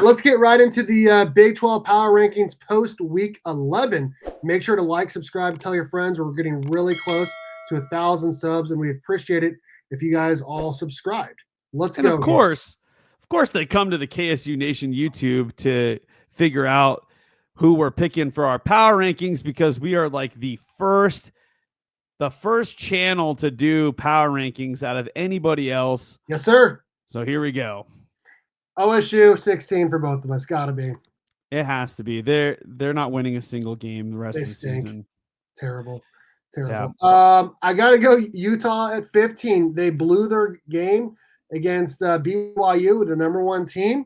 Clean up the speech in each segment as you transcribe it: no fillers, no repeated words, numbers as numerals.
Let's get right into the Big 12 Power Rankings post Week 11. Make sure to like, subscribe, tell your friends. We're getting really close to 1,000 subs, and we appreciate it if you guys all subscribed. Let's And go here. of course, they come to the KSU Nation YouTube to figure out who we're picking for our power rankings, because we are like the first channel to do power rankings out of anybody else. Yes, sir. So here we go. OSU 16 for both of us. Gotta be. It has to be. They're not winning a single game the rest They of the stink. season. Terrible. Yeah. I got to go Utah at 15. They blew their game against BYU, the number one team.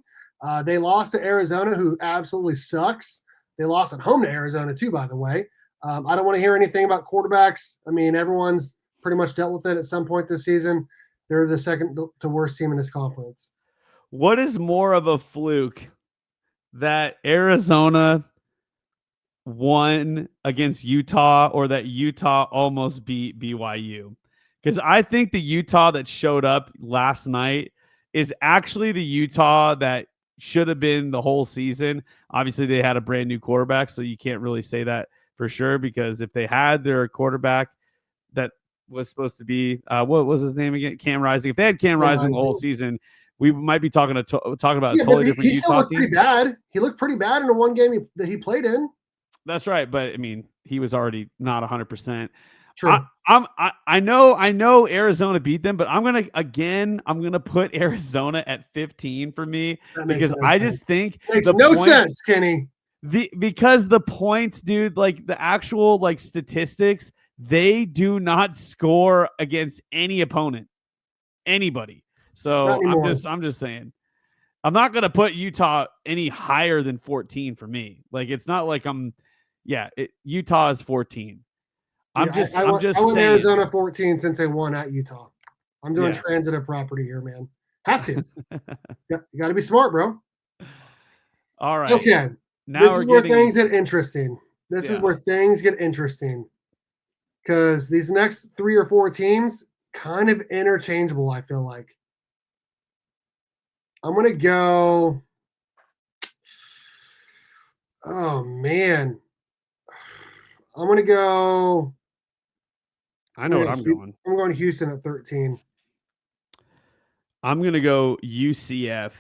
They lost to Arizona, who absolutely sucks. They lost at home to Arizona, too, by the way. I don't want to hear anything about quarterbacks. I mean, everyone's pretty much dealt with it at some point this season. They're the second to worst team in this conference. What is more of a fluke, that Arizona won against Utah or that Utah almost beat BYU? Because I think the Utah that showed up last night is actually the Utah that should have been the whole season. Obviously, they had a brand new quarterback, so you can't really say that for sure, because if they had their quarterback that was supposed to be, what was his name again? Cam Rising. If they had Cam Rising the whole season, we might be talking about a totally different he Utah still looked team. pretty bad. He looked pretty bad in the one game that he played in. That's right, but I mean, he was already not 100%. True. I know Arizona beat them, but I'm gonna put Arizona at 15 for me, because I just think makes no sense, Kenny. Because the points, dude, like the actual like statistics, they do not score against any opponent, anybody. So I'm just saying, I'm not gonna put Utah any higher than 14 for me. Like, it's not like Utah is 14. I want saying. Arizona 14 since they won at Utah. I'm doing transitive property here, man. Have to. You got to be smart, bro. All right. Okay. Now this is where things get interesting. This is where things get interesting, because these next 3 or 4 teams kind of interchangeable, I feel like. I'm going to go. Oh, man. I'm going to go. I know what I'm going. I'm going Houston at 13. I'm going to go UCF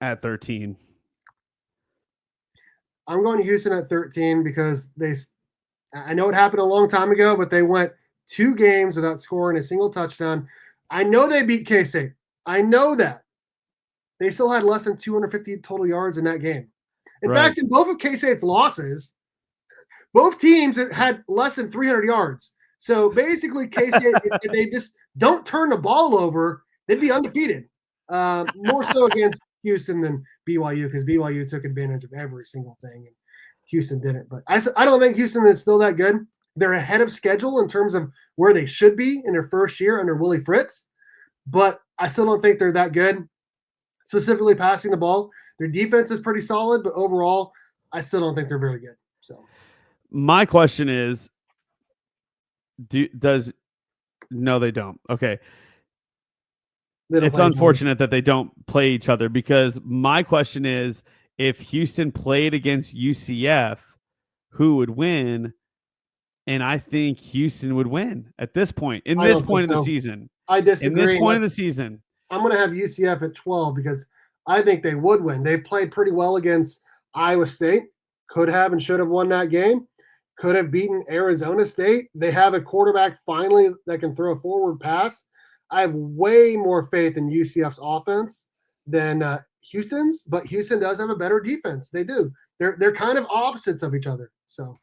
at 13. I'm going Houston at 13 because I know it happened a long time ago, but they went 2 games without scoring a single touchdown. I know they beat K-State. I know that. They still had less than 250 total yards in that game. In fact, in both of K-State's losses, both teams had less than 300 yards. So basically, K-State, if they just don't turn the ball over, they'd be undefeated. More so against Houston than BYU, because BYU took advantage of every single thing and Houston didn't. But I don't think Houston is still that good. They're ahead of schedule in terms of where they should be in their first year under Willie Fritz, but I still don't think they're that good, specifically passing the ball. Their defense is pretty solid, but overall, I still don't think they're very good. So my question is, no, they don't. Okay. It's unfortunate that they don't play each other, because my question is, if Houston played against UCF, who would win? And I think Houston would win at this point, in this point of the season. I disagree. In this point of the season, I'm going to have UCF at 12 because I think they would win. They played pretty well against Iowa State. Could have and should have won that game. Could have beaten Arizona State. They have a quarterback finally that can throw a forward pass. I have way more faith in UCF's offense than Houston's, but Houston does have a better defense. They do. They're kind of opposites of each other. So,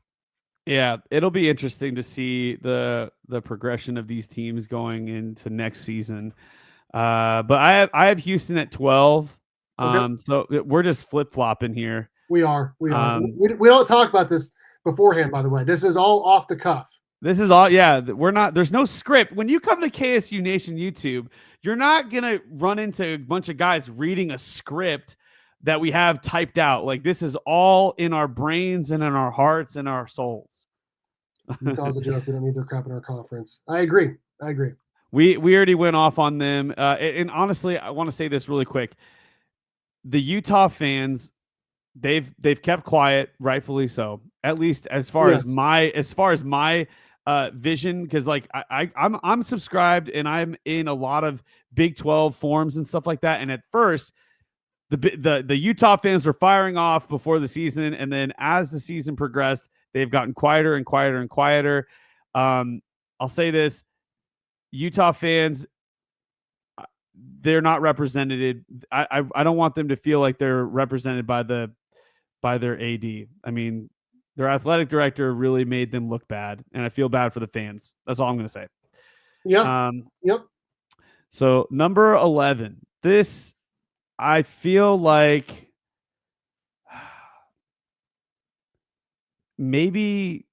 yeah, it'll be interesting to see the progression of these teams going into next season. But I have Houston at 12. So we're just flip flopping here. We are. We don't talk about this beforehand, by the way. This is all off the cuff. This is all, we're not, there's no script. When you come to KSU Nation YouTube, you're not going to run into a bunch of guys reading a script that we have typed out. Like, this is all in our brains and in our hearts and our souls. Utah's a joke. We don't need their crap in our conference. I agree. We already went off on them. And honestly, I want to say this really quick. the Utah fans, they've kept quiet, rightfully so. At least as far as Yes. my vision, because like I'm subscribed and I'm in a lot of Big 12 forums and stuff like that. And at first, the Utah fans were firing off before the season, and then as the season progressed, they've gotten quieter and quieter and quieter. I'll say this: Utah fans, they're not represented. I don't want them to feel like they're represented by their AD. I mean, their athletic director really made them look bad, and I feel bad for the fans. That's all I'm going to say. Yep. Um, Yep. so number 11, this I feel like maybe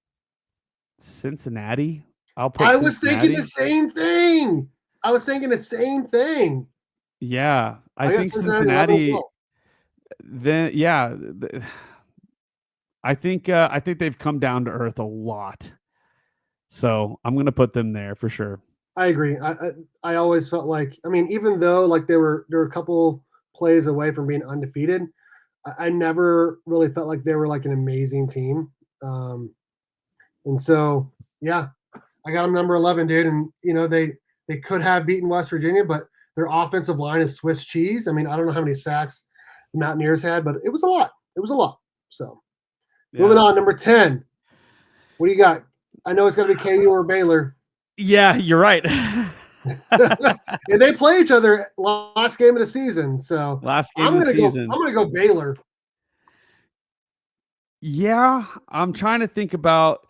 Cincinnati. I'll pick I was thinking the Cincinnati. same thing. I was thinking the same thing. Yeah, I I got think Cincinnati 11 as Cincinnati. well. Then yeah, I think they've come down to earth a lot. So I'm gonna put them there for sure. I agree. I always felt like, I mean, even though like they were a couple plays away from being undefeated, I never really felt like they were like an amazing team. And so yeah, I got them number 11, dude. And you know they could have beaten West Virginia, but their offensive line is Swiss cheese. I mean, I don't know how many sacks the Mountaineers had, but it was a lot. It was a lot. So moving Yeah. on, number 10. What do you got? I know it's going to be KU or Baylor. Yeah, you're right. And they play each other last game of the season. So Last game I'm of the gonna go. season. I'm gonna go Baylor. Yeah, I'm trying to think about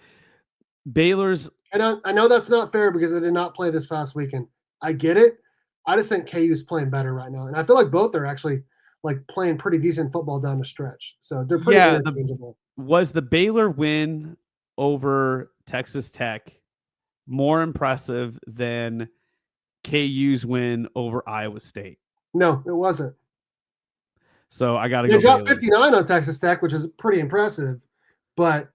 Baylor's. I know that's not fair because they did not play this past weekend. I get it. I just think KU's playing better right now, and I feel like both are actually like playing pretty decent football down the stretch. So they're pretty Yeah, interchangeable. was the Baylor win over Texas Tech more impressive than KU's win over Iowa State? No, it wasn't. So I got to They go dropped Baylor. 59 on Texas Tech, which is pretty impressive. But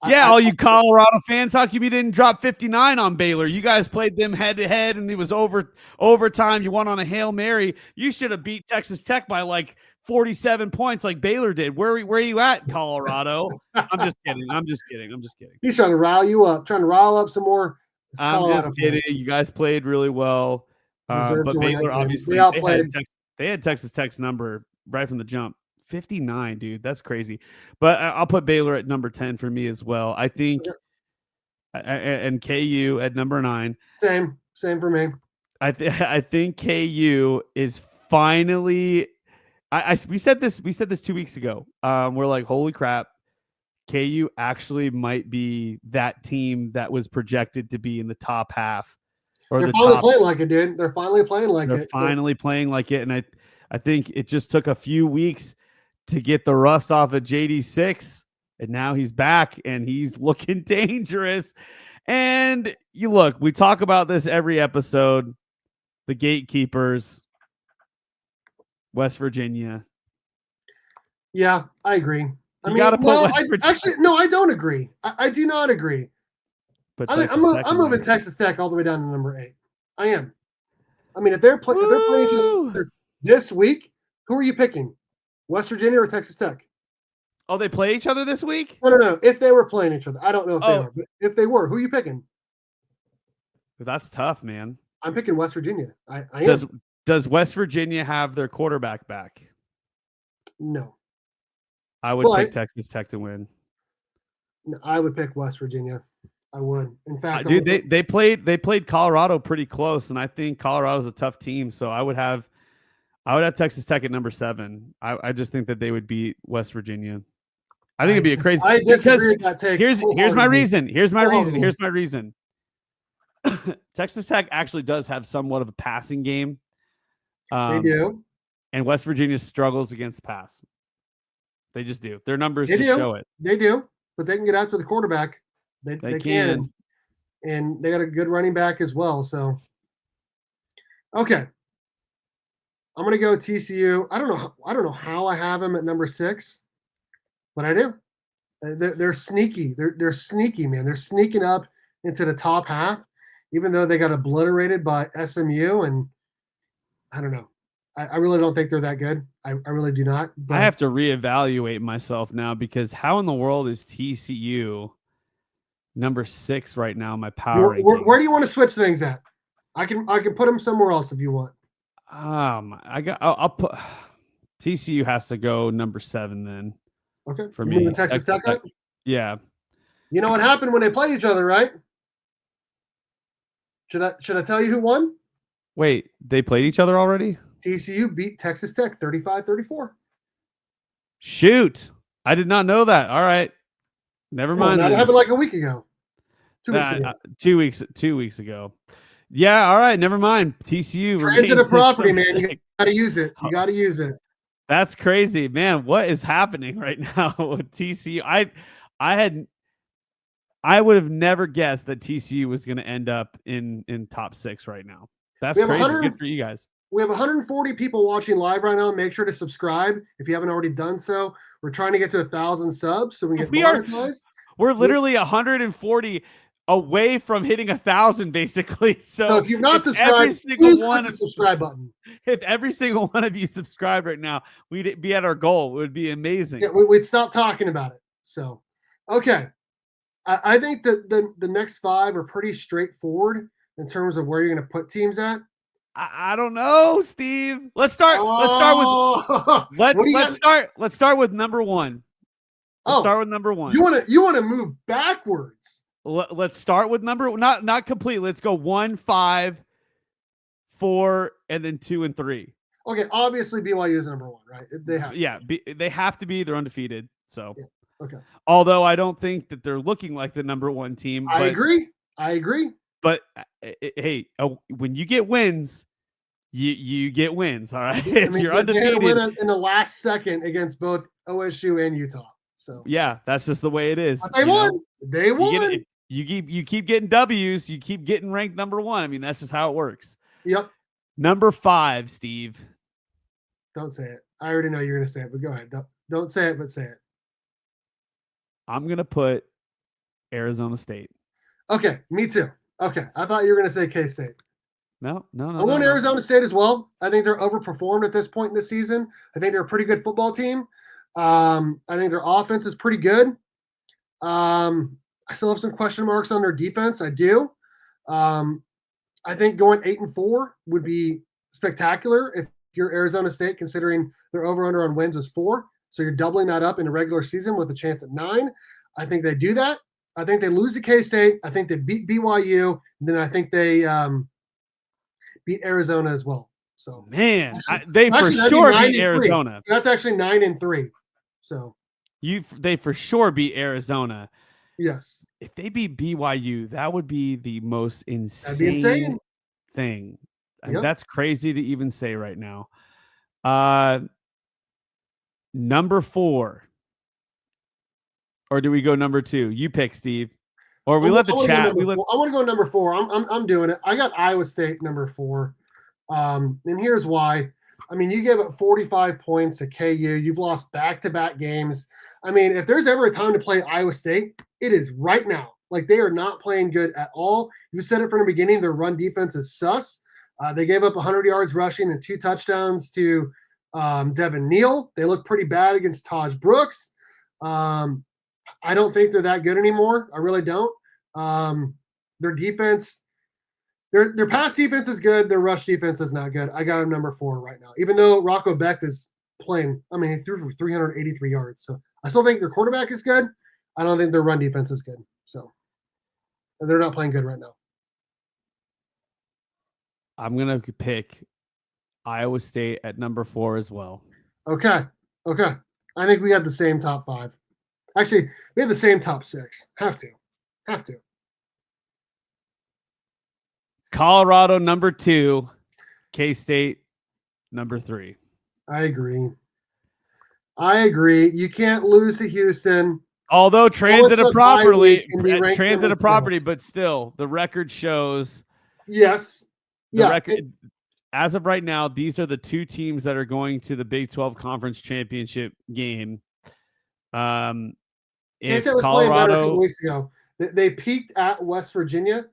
Yeah, I all you Colorado fans, how come you didn't drop 59 on Baylor? You guys played them head to head, and it was overtime. You won on a Hail Mary. You should have beat Texas Tech by like 47 points, like Baylor did. Where are you at, Colorado? I'm just kidding. I'm just kidding. I'm just kidding. he's trying to rile you up, trying to rile up some more I'm Colorado just kidding. fans. You guys played really well, Deserve but to win that Baylor game. They obviously outplayed. They had Texas Tech's number right from the jump. 59, dude. That's crazy. But I'll put Baylor at number 10 for me as well. I think, and KU at number 9. Same for me. I think KU is finally. We said this 2 weeks ago. We're like, holy crap, KU actually might be that team that was projected to be in the top half or They're the finally top. playing like it, dude. They're finally playing like They're it. finally playing like it, and I think it just took a few weeks to get the rust off of JD6, and now he's back and he's looking dangerous. And you look, we talk about this every episode. The gatekeepers, West Virginia. Yeah, I agree. I You mean, got to put West Virginia. actually, no, I don't agree. I do not agree. But I'm moving Texas Tech all the way down to number 8. I am. I mean, if they're playing each other this week, who are you picking? West Virginia or Texas Tech? Oh, they play each other this week? No. If they were playing each other, I don't know if they are, but if they were, who are you picking? That's tough, man. I'm picking West Virginia. I am. Does West Virginia have their quarterback back? No. I would pick Texas Tech to win. I would pick West Virginia. I would. In fact, dude, they played Colorado pretty close, and I think Colorado's a tough team. So I would have Texas Tech at number 7. I just think that they would beat West Virginia. I think it'd be a crazy. I disagree with that take. Here's my reason. Here's my reason. Texas Tech actually does have somewhat of a passing game. They do. And West Virginia struggles against pass. They just do. Their numbers just show it. They do, but they can get out to the quarterback. They can. And they got a good running back as well. So, okay. I'm gonna go TCU. I don't know how I have them at number 6, but I do. They're sneaky. They're sneaky, man. They're sneaking up into the top half, even though they got obliterated by SMU. And I don't know. I really don't think they're that good. I really do not. But I have to reevaluate myself now because how in the world is TCU number 6 right now in my power where rankings? do you want to switch things at? I can put them somewhere else if you want. I'll put TCU has to go number 7 then Okay. for You moving me. Texas Tech up? Yeah. You know what happened when they played each other, right? Should I tell you who won? Wait, they played each other already? TCU beat Texas Tech 35-34. Shoot. I did not know that. All right. Never Oh, mind that then. happened like a week ago. 2 weeks ago. 2 weeks ago. Yeah, all right, never mind. TCU Transitive remains property, number man. You 6. got to use it. You got to use it. That's crazy, man. What is happening right now with TCU? I would have never guessed that TCU was going to end up in top 6 right now. That's crazy. Good for you guys. We have 140 people watching live right now. Make sure to subscribe if you haven't already done so. We're trying to get to 1,000 subs so we can get monetized. We're literally 140 away from hitting 1,000, basically. So if you've not subscribed, every single please one click the subscribe button. If every single one of you subscribe right now, we'd be at our goal. It would be amazing. Yeah, we'd stop talking about it. So, okay. I think that the next 5 are pretty straightforward in terms of where you're going to put teams at. I don't know, Steve. Let's start with number 1. Let's start with number 1. You want to move backwards. Let's start with not complete. Let's go 1, 5, 4, and then 2 and 3. Okay, obviously BYU is number 1, right? They have. Yeah, they have to be. They're undefeated. So, yeah. Okay. Although I don't think that they're looking like the number 1 team. I agree. But hey, when you get wins, you get wins. All right. I mean, you're undefeated. They had to win in the last second against both OSU and Utah. So yeah, that's just the way it is. But they won. They won. You keep getting W's. You keep getting ranked number 1. I mean, that's just how it works. Yep. Number 5, Steve. Don't say it. I already know you're going to say it, but go ahead. Don't say it, but say it. I'm going to put Arizona State. Okay, me too. Okay, I thought you were going to say K-State. No. I want Arizona State as well. I think they're overperformed at this point in the season. I think they're a pretty good football team. I think their offense is pretty good. I still have some question marks on their defense. I do. I think going 8-4 would be spectacular if you're Arizona State, considering their over/under on wins was 4. So you're doubling that up in a regular season with a chance at 9. I think they do that. I think they lose to K-State. I think they beat BYU. And then I think they beat Arizona as well. So man, they for sure beat Arizona. That's actually 9-3. So they for sure beat Arizona. Yes. If they beat BYU, that would be the most insane thing. Yep. That's crazy to even say right now. Number 4. Or do we go number 2? You pick, Steve. Or we let the chat. I want to go number 4. I'm doing it. I got Iowa State number 4. And here's why. I mean, you gave up 45 points at KU. You've lost back-to-back games. I mean, if there's ever a time to play Iowa State, it is right now. Like, they are not playing good at all. You said it from the beginning. Their run defense is sus. They gave up 100 yards rushing and 2 touchdowns to Devin Neal. They look pretty bad against Taj Brooks. I don't think they're that good anymore. I really don't. Their defense, their pass defense is good. Their rush defense is not good. I got them number 4 right now. Even though Rocco Becht is playing, I mean, he threw for 383 yards. So I still think their quarterback is good. I don't think their run defense is good. So they're not playing good right now. I'm going to pick Iowa State at number 4 as well. Okay. I think we have the same top 5. Actually, we have the same top 6. Have to. Colorado number 2, K-State number 3. I agree. You can't lose to Houston. Although transitive property, but still, the record shows. Yes. Record, as of right now, these are the 2 teams that are going to the Big 12 Conference Championship game. If Colorado a couple weeks ago, they peaked at West Virginia.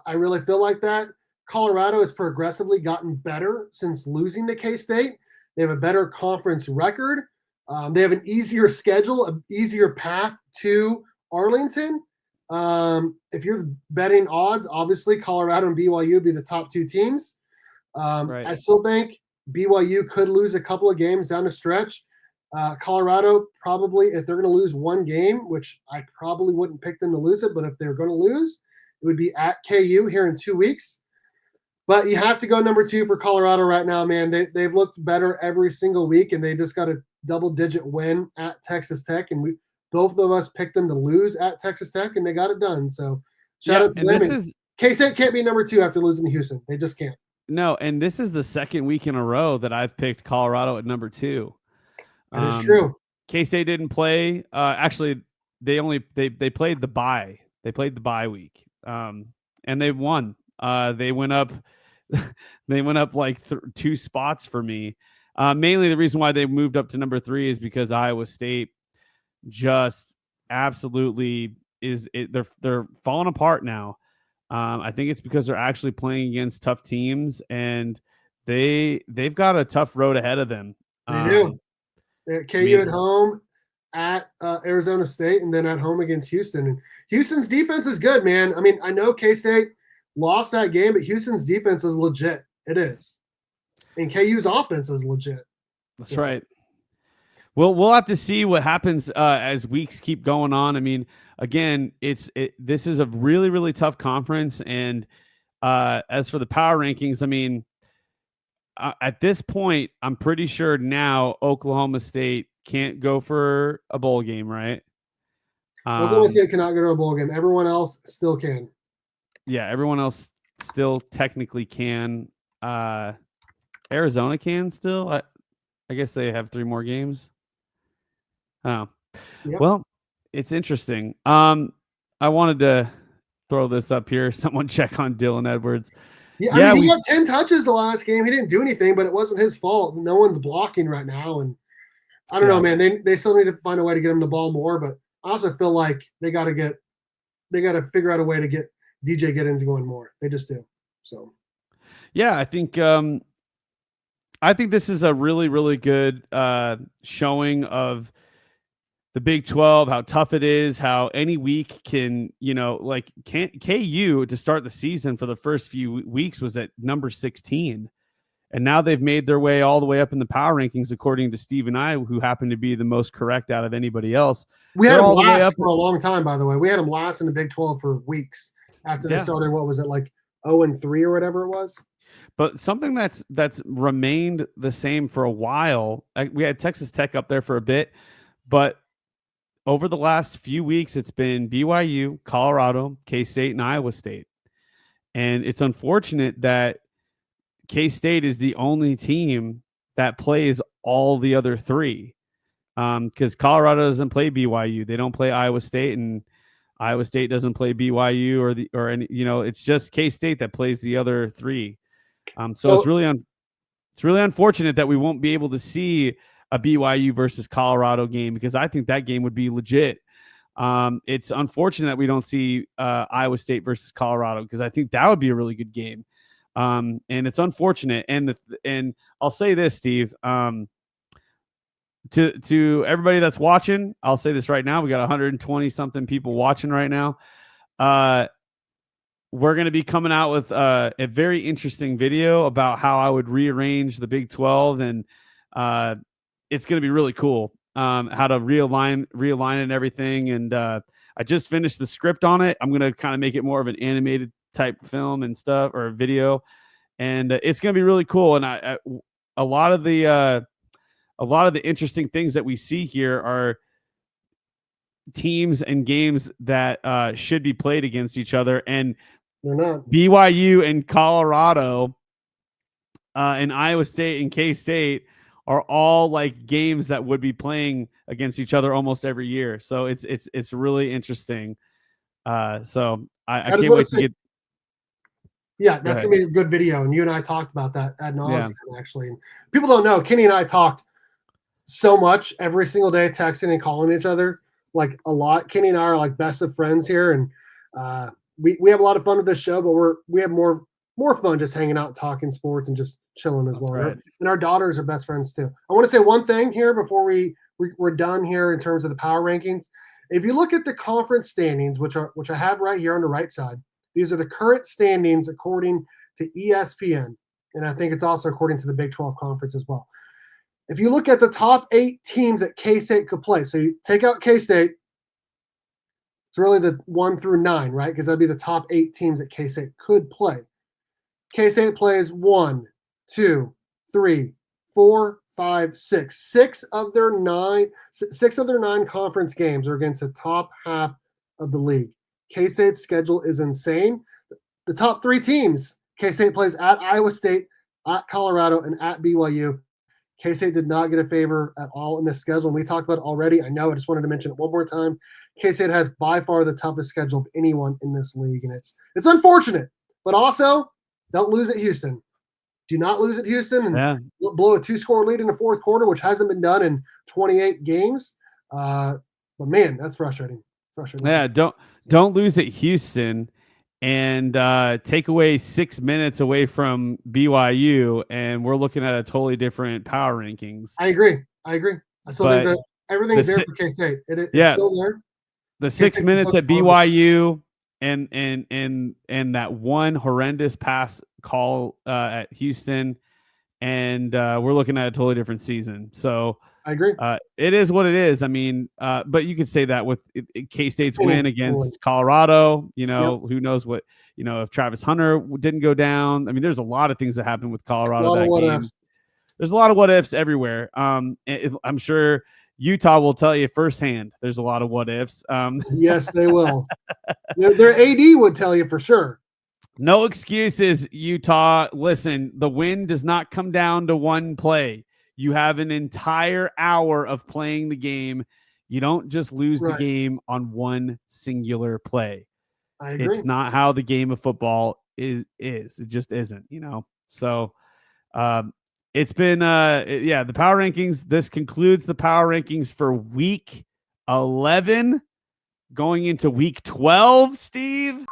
I really feel like that. Colorado has progressively gotten better since losing to K-State. They have a better conference record. They have an easier schedule, an easier path to Arlington. If you're betting odds, obviously Colorado and BYU would be the top two teams. Right. I still think BYU could lose a couple of games down the stretch. Colorado probably, if they're going to lose one game, which I probably wouldn't pick them to lose it, but if they're going to lose, it would be at KU here in 2 weeks. But you have to go number 2 for Colorado right now, man. They've looked better every single week, and they just got a double-digit win at Texas Tech, and both of us picked them to lose at Texas Tech, and they got it done. So shout out to them. This is K-State can't be number 2 after losing to Houston. They just can't. No, and this is the second week in a row that I've picked Colorado at number 2. That is true. K-State didn't play. Actually, they played the bye. They played the bye week, and they won. They went up. They went up like 2 spots for me. Mainly the reason why they moved up to number 3 is because Iowa State just absolutely they're falling apart now. I think it's because they're actually playing against tough teams, and they've got a tough road ahead of them. They do. KU at home, at Arizona State, and then at home against Houston. And Houston's defense is good, man. I mean, I know K-State lost that game, but Houston's defense is legit. It is. And KU's offense is legit. That's right. We'll have to see what happens as weeks keep going on. I mean, again, this is a really, really tough conference. And as for the power rankings, I mean, at this point, I'm pretty sure now Oklahoma State can't go for a bowl game, right? Oklahoma State cannot go to a bowl game. Everyone else still can. Yeah, everyone else still technically can. Arizona can still. I guess they have 3 more games. Oh, yep. Well, it's interesting. I wanted to throw this up here. Someone check on Dylan Edwards. Yeah, I mean, he got 10 touches the last game. He didn't do anything, but it wasn't his fault. No one's blocking right now, and I don't know, man. They still need to find a way to get him the ball more, but I also feel like they got to figure out a way to get DJ Giddens going more. They just do. So, yeah, I think this is a really, really good showing of the Big 12, how tough it is, how any week can, KU to start the season for the first few weeks was at number 16. And now they've made their way all the way up in the power rankings, according to Steve and I, who happen to be the most correct out of anybody else. We had them last for a long time, by the way. We had them last in the Big 12 for weeks after they started, what was it, like 0-3 or whatever it was? But something that's remained the same for a while, we had Texas Tech up there for a bit, but over the last few weeks, it's been BYU, Colorado, K-State, and Iowa State. And it's unfortunate that K-State is the only team that plays all the other 3, because Colorado doesn't play BYU. They don't play Iowa State, and Iowa State doesn't play BYU or any. It's just K-State that plays the other 3. So it's really unfortunate that we won't be able to see a BYU versus Colorado game, because I think that game would be legit. It's unfortunate that we don't see Iowa State versus Colorado, because I think that would be a really good game. And it's unfortunate. And I'll say this, Steve, to everybody that's watching, I'll say this right now. We got 120 something people watching right now. We're going to be coming out with a very interesting video about how I would rearrange the Big 12, and it's going to be really cool. How to realign it and everything. And I just finished the script on it. I'm going to kind of make it more of an animated type film and stuff, or video, and it's going to be really cool. And a lot of the interesting things that we see here are teams and games that should be played against each other, and they're not. BYU and Colorado and Iowa State and K-State are all like games that would be playing against each other almost every year. So it's really interesting. So I can't wait to get. Yeah, that's going to be a good video. And you and I talked about that ad nauseum, actually. And people don't know, Kenny and I talk so much every single day, texting and calling each other, like a lot. Kenny and I are like best of friends here. And we have a lot of fun with this show, but we have more more fun just hanging out, talking sports, and just chilling as well. right. And our daughters are best friends too. I want to say one thing here before we're done here in terms of the power rankings. If you look at the conference standings, which I have right here on the right side, these are the current standings according to ESPN, and I think it's also according to the Big 12 Conference as well. If you look at the top 8 teams that K-State could play, so you take out K-State, it's really the 1 through 9, right? Because that'd be the top 8 teams that K-State could play. K-State plays 1, 2, 3, 4, 5, 6. Six of their nine conference games are against the top half of the league. K-State's schedule is insane. The top 3 teams, K-State plays at Iowa State, at Colorado, and at BYU. K-State did not get a favor at all in this schedule. And we talked about it already. I know. I just wanted to mention it one more time. K-State has by far the toughest schedule of anyone in this league, and it's unfortunate. But also, don't lose at Houston. Do not lose at Houston and blow a 2-score lead in the fourth quarter, which hasn't been done in 28 games. But man, that's frustrating. Yeah, don't lose at Houston and take away 6 minutes away from BYU, and we're looking at a totally different power rankings. I agree. I still think that everything's there for K-State. It's still there. The 6 minutes at BYU and that one horrendous pass call at Houston, and we're looking at a totally different season. So I agree. It is what it is. I mean, but you could say that with K-State's win against Colorado, who knows what, if Travis Hunter didn't go down. I mean, there's a lot of things that happened with Colorado that game. There's a lot of what ifs everywhere. I'm sure Utah will tell you firsthand. There's a lot of what ifs. Yes, they will. Their AD would tell you for sure. No excuses, Utah. Listen, the win does not come down to one play. You have an entire hour of playing the game. You don't just lose the game on one singular play. I agree. It's not how the game of football is. It just isn't, So it's been the power rankings. This concludes the power rankings for week 11 going into week 12, Steve.